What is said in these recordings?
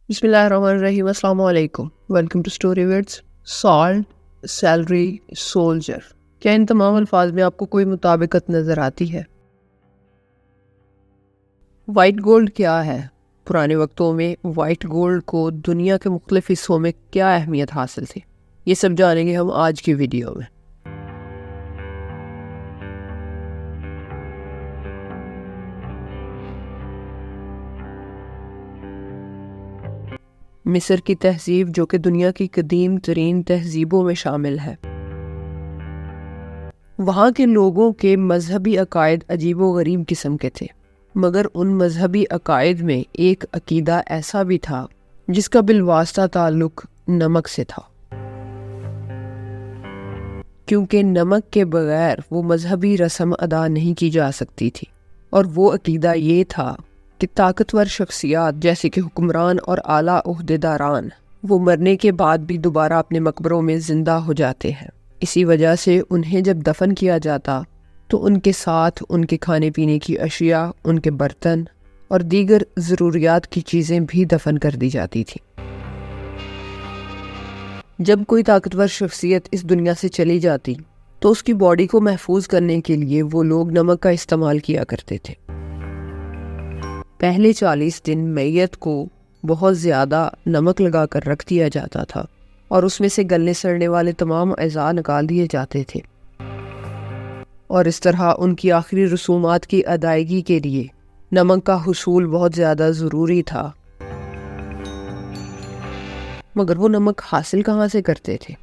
बिस्मिल्लाहिर्रहमानिर्रहीम। अस्सलाम वालेकुम। Welcome to story words. Salt, salary, soldier, क्या इन तमाम अल्फाज में आपको कोई मुताबिकत नज़र आती है? वाइट गोल्ड क्या है? पुराने वक्तों में वाइट गोल्ड को दुनिया के मुख्तलिफ हिस्सों में क्या अहमियत हासिल थी, ये सब जानेंगे हम आज की वीडियो में। मिस्र की तहजीब, जो कि दुनिया की कदीम तरीन तहजीबों में शामिल है, वहाँ के लोगों के मजहबी अकायद अजीब व गरीब किस्म के थे, मगर उन मजहबी अकायद में एक अकीदा ऐसा भी था जिसका बिलवास्ता ताल्लुक नमक से था, क्योंकि नमक के बगैर वो मजहबी रस्म अदा नहीं की जा सकती थी। और वो अकीदा ये था कि ताकतवर शख्सियात जैसे कि हुक्मरान और आला ओहदेदारान, वो मरने के बाद भी दोबारा अपने मकबरों में जिंदा हो जाते हैं। इसी वजह से उन्हें जब दफन किया जाता तो उनके साथ उनके खाने पीने की अशिया, उनके बर्तन और दीगर ज़रूरियात की चीज़ें भी दफन कर दी जाती थी। जब कोई ताकतवर शख्सियत इस दुनिया से चली जाती तो उसकी बॉडी को महफूज करने के लिए वो लोग नमक का इस्तेमाल किया करते थे। पहले 40 दिन मैयत को बहुत ज़्यादा नमक लगा कर रख दिया जाता था और उसमें से गलने सड़ने वाले तमाम अज़ा निकाल दिए जाते थे, और इस तरह उनकी आखिरी रसूमात की अदायगी के लिए नमक का हुसूल बहुत ज़्यादा ज़रूरी था। मगर वो नमक हासिल कहाँ से करते थे?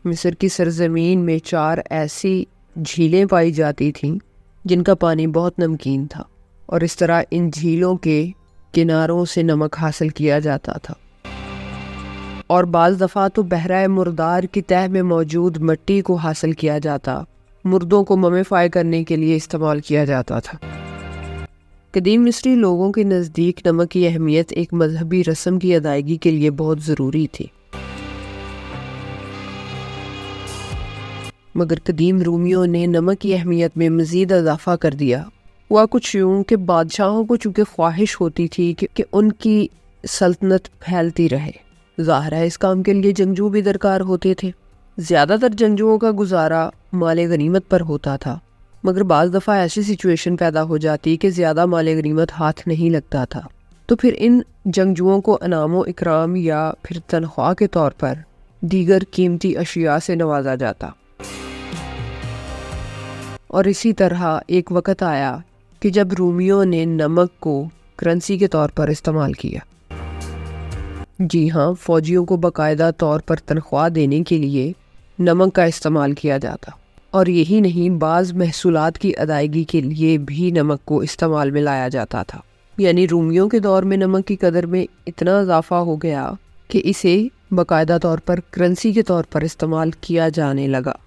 मिस्र की सरजमीन में 4 ऐसी झीलें पाई जाती थीं जिनका पानी बहुत नमकीन था, और इस तरह इन झीलों के किनारों से नमक हासिल किया जाता था। और बाज़ दफ़ा तो बहरा मुर्दार की तह में मौजूद मिट्टी को हासिल किया जाता, मुर्दों को ममीफाई करने के लिए इस्तेमाल किया जाता था। कदीम मिस्री लोगों के नज़दीक नमक की अहमियत एक मजहबी रस्म की अदायगी के लिए बहुत ज़रूरी थी, मगर कदीम रूमियों ने नमक की अहमियत में मज़ीद इजाफा कर दिया। हुआ कुछ यूँ कि बादशाहों को चूँकि ख्वाहिश होती थी कि उनकी सल्तनत फैलती रहे, ज़ाहिर है इस काम के लिए जंगजू भी दरकार होते थे। ज़्यादातर जंगजुओं का गुजारा माल गनीमत पर होता था, मगर बाज़ दफ़ा ऐसी सिचुएशन पैदा हो जाती कि ज़्यादा माल गनीमत हाथ नहीं लगता था, तो फिर इन जंगजुओं को इनाम इकराम या फिर तनख्वाह के तौर पर दीगर कीमती अशिया से नवाजा जाता। और इसी तरह एक वक़्त आया कि जब रूमियों ने नमक को करेंसी के तौर पर इस्तेमाल किया। जी हाँ, फ़ौजियों को बाकायदा तौर पर तनख्वाह देने के लिए नमक का इस्तेमाल किया जाता, और यही नहीं, बाज़ महसूलात की अदायगी के लिए भी नमक को इस्तेमाल में लाया जाता था। यानी रूमियों के दौर में नमक की कदर में इतना इजाफा हो गया कि इसे बाकायदा तौर पर करेंसी के तौर पर इस्तेमाल किया जाने लगा।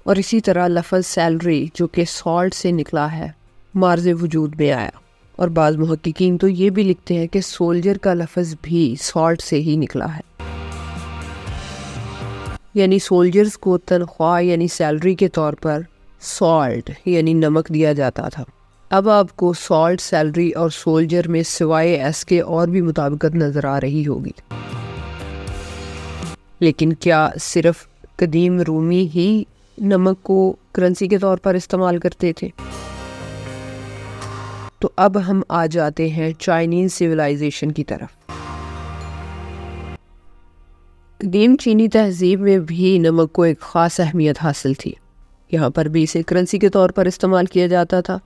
और इसी तरह लफ्ज़ सैलरी, जो कि सॉल्ट से निकला है, मार्ज़ वजूद में आया। और बाज़ मुहक्किकीन तो ये भी लिखते हैं कि सोल्जर का लफ्ज़ भी सॉल्ट से ही निकला है, यानी सोल्जर्स को तनख्वाह यानी सैलरी के तौर पर सॉल्ट यानी नमक दिया जाता था। अब आपको सॉल्ट, सैलरी और सोल्जर में सिवाय एस के और भी मुताबिकत नज़र आ रही होगी, लेकिन क्या सिर्फ कदीम रूमी ही नमक को करेंसी के तौर पर इस्तेमाल करते थे? तो अब हम आ जाते हैं चाइनीज़ सिविलाइजेशन की तरफ। कदीम चीनी तहजीब में भी नमक को एक ख़ास अहमियत हासिल थी। यहाँ पर भी इसे करेंसी के तौर पर इस्तेमाल किया जाता था,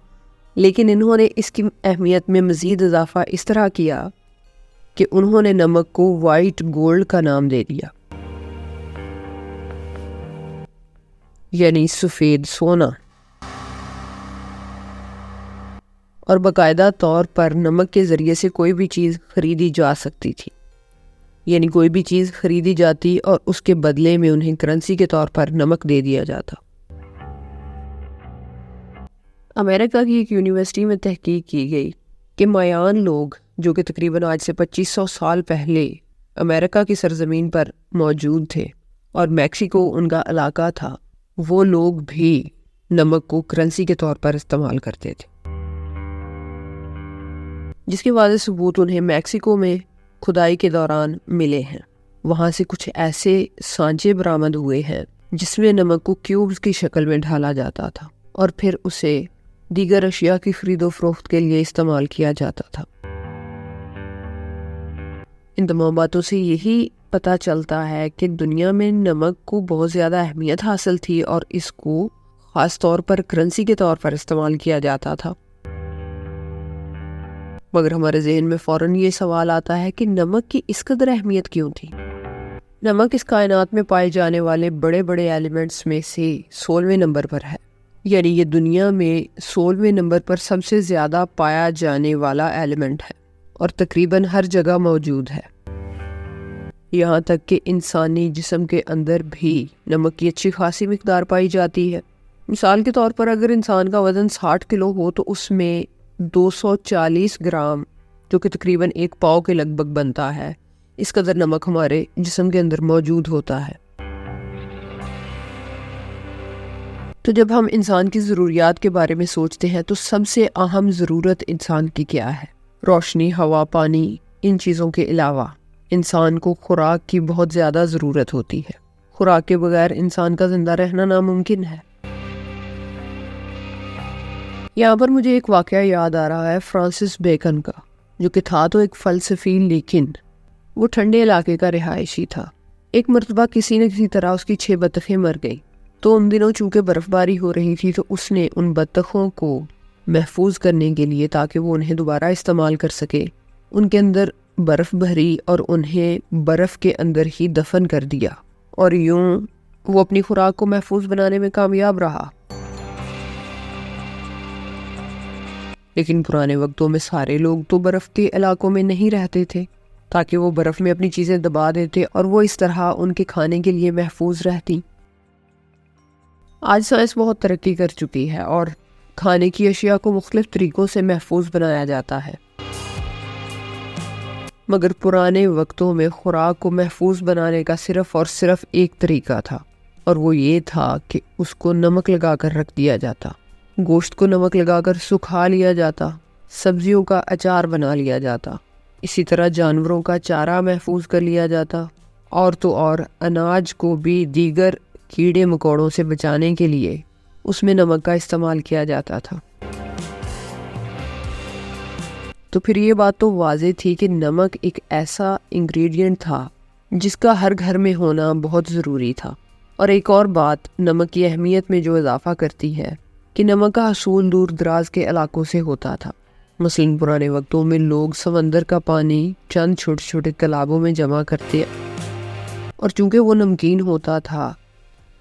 लेकिन इन्होंने इसकी अहमियत में मज़ीद इजाफा इस तरह किया कि उन्होंने नमक को वाइट गोल्ड का नाम दे दिया, यानी सफ़ेद सोना। और बाकायदा तौर पर नमक के ज़रिए से कोई भी चीज़ ख़रीदी जा सकती थी, यानी कोई भी चीज़ ख़रीदी जाती और उसके बदले में उन्हें करेंसी के तौर पर नमक दे दिया जाता। अमेरिका की एक यूनिवर्सिटी में तहकीक की गई कि मायान लोग, जो कि तकरीबन आज से 2500 साल पहले अमेरिका की सरजमीन पर मौजूद थे और मैक्सिको उनका इलाका था, वो लोग भी नमक को करेंसी के तौर पर इस्तेमाल करते थे। جس کے واضح ثبوت انہیں میکسیکو میں کھدائی کے دوران ملے ہیں۔ وہاں سے کچھ ایسے سانچے برآمد ہوئے ہیں جس میں نمک کو کیوبز کی شکل میں ڈھالا جاتا تھا اور پھر اسے دیگر اشیاء کی خرید و فروخت کے لیے استعمال کیا جاتا تھا۔ ان تمام باتوں سے یہی پتہ چلتا ہے کہ دنیا میں نمک کو بہت زیادہ اہمیت حاصل تھی اور اس کو خاص طور پر کرنسی کے طور پر استعمال کیا جاتا تھا۔ مگر ہمارے ذہن میں فوراً یہ سوال آتا ہے کہ نمک کی اس قدر اہمیت کیوں تھی؟ نمک اس کائنات میں پائے جانے والے بڑے بڑے ایلیمنٹس میں سے 16ویں نمبر پر ہے، یعنی یہ دنیا میں 16ویں نمبر پر سب سے زیادہ پایا جانے والا ایلیمنٹ ہے اور تقریباً ہر جگہ موجود ہے۔ یہاں تک کہ انسانی جسم کے اندر بھی نمک کی اچھی خاصی مقدار پائی جاتی ہے۔ مثال کے طور پر اگر انسان کا وزن 60 کلو ہو تو اس میں 240 گرام، جو کہ تقریباً 1 پاؤ کے لگ بھگ بنتا ہے، اس قدر نمک ہمارے جسم کے اندر موجود ہوتا ہے۔ تو جب ہم انسان کی ضروریات کے بارے میں سوچتے ہیں تو سب سے اہم ضرورت انسان کی کیا ہے؟ روشنی، ہوا، پانی۔ ان چیزوں کے علاوہ انسان کو خوراک کی بہت زیادہ ضرورت ہوتی ہے۔ خوراک کے بغیر انسان کا زندہ رہنا ناممکن ہے۔ یہاں پر مجھے ایک واقعہ یاد آ رہا ہے فرانسس بیکن کا، جو کہ تھا تو ایک فلسفی لیکن وہ ٹھنڈے علاقے کا رہائشی تھا۔ ایک مرتبہ کسی نہ کسی طرح اس کی 6 بطخیں مر گئیں، تو ان دنوں چونکہ برف باری ہو رہی تھی تو اس نے ان بطخوں کو محفوظ کرنے کے لیے تاکہ وہ انہیں دوبارہ استعمال کر سکے، ان کے اندر برف بھری اور انہیں برف کے اندر ہی دفن کر دیا، اور یوں وہ اپنی خوراک کو محفوظ بنانے میں کامیاب رہا۔ لیکن پرانے وقتوں میں سارے لوگ تو برف کے علاقوں میں نہیں رہتے تھے تاکہ وہ برف میں اپنی چیزیں دبا دیتے اور وہ اس طرح ان کے کھانے کے لیے محفوظ رہتی۔ آج سائنس بہت ترقی کر چکی ہے اور کھانے کی اشیاء کو مختلف طریقوں سے محفوظ بنایا جاتا ہے، مگر پرانے وقتوں میں خوراک کو محفوظ بنانے کا صرف اور صرف ایک طریقہ تھا، اور وہ یہ تھا کہ اس کو نمک لگا کر رکھ دیا جاتا۔ گوشت کو نمک لگا کر سکھا لیا جاتا، سبزیوں کا اچار بنا لیا جاتا، اسی طرح جانوروں کا چارہ محفوظ کر لیا جاتا، اور تو اور اناج کو بھی دیگر کیڑے مکوڑوں سے بچانے کے لیے اس میں نمک کا استعمال کیا جاتا تھا۔ تو پھر یہ بات تو واضح تھی کہ نمک ایک ایسا انگریڈینٹ تھا جس کا ہر گھر میں ہونا بہت ضروری تھا۔ اور ایک اور بات نمک کی اہمیت میں جو اضافہ کرتی ہے کہ نمک کا حصول دور دراز کے علاقوں سے ہوتا تھا۔ مثلاً پرانے وقتوں میں لوگ سمندر کا پانی چند چھوٹے چھوٹے تالابوں میں جمع کرتے، اور چونکہ وہ نمکین ہوتا تھا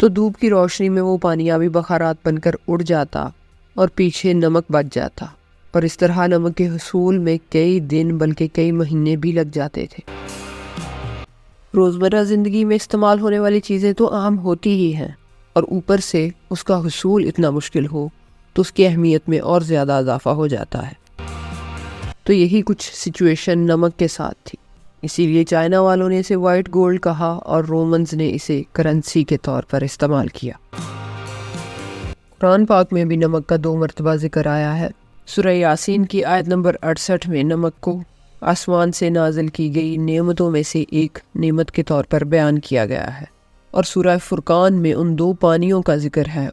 تو دھوپ کی روشنی میں وہ پانیابی بخارات بن کر اڑ جاتا اور پیچھے نمک بچ جاتا، اور اس طرح نمک کے حصول میں کئی دن بلکہ کئی مہینے بھی لگ جاتے تھے۔ روزمرہ زندگی میں استعمال ہونے والی چیزیں تو عام ہوتی ہی ہیں، اور اوپر سے اس کا حصول اتنا مشکل ہو تو اس کی اہمیت میں اور زیادہ اضافہ ہو جاتا ہے۔ تو یہی کچھ سچویشن نمک کے ساتھ تھی، اسی لیے چائنا والوں نے اسے وائٹ گولڈ کہا اور رومنز نے اسے کرنسی کے طور پر استعمال کیا۔ قرآن پاک میں بھی نمک کا 2 مرتبہ ذکر آیا ہے۔ سورہ یاسین کی آیت نمبر 68 میں نمک کو آسمان سے نازل کی گئی نعمتوں میں سے ایک نعمت کے طور پر بیان کیا گیا ہے، اور سورہ فرقان میں ان 2 پانیوں کا ذکر ہے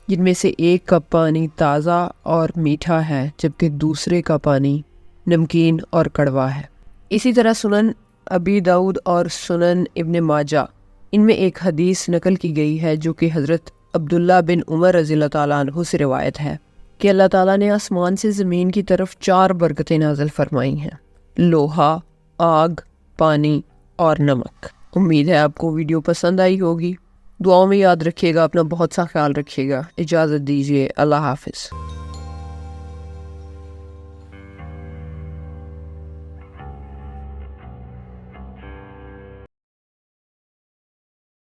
جن میں سے ایک کا پانی تازہ اور میٹھا ہے جبکہ دوسرے کا پانی نمکین اور کڑوا ہے۔ اسی طرح سنن ابی داؤد اور سنن ابن ماجہ، ان میں ایک حدیث نقل کی گئی ہے جو کہ حضرت عبداللہ بن عمر رضی اللہ تعالیٰ عنہ سے روایت ہے کہ اللہ تعالیٰ نے آسمان سے زمین کی طرف 4 برکتیں نازل فرمائی ہیں: لوہا، آگ، پانی اور نمک۔ امید ہے آپ کو ویڈیو پسند آئی ہوگی۔ دعاؤں میں یاد رکھیے گا، اپنا بہت سا خیال رکھیے گا۔ اجازت دیجیے، اللہ حافظ۔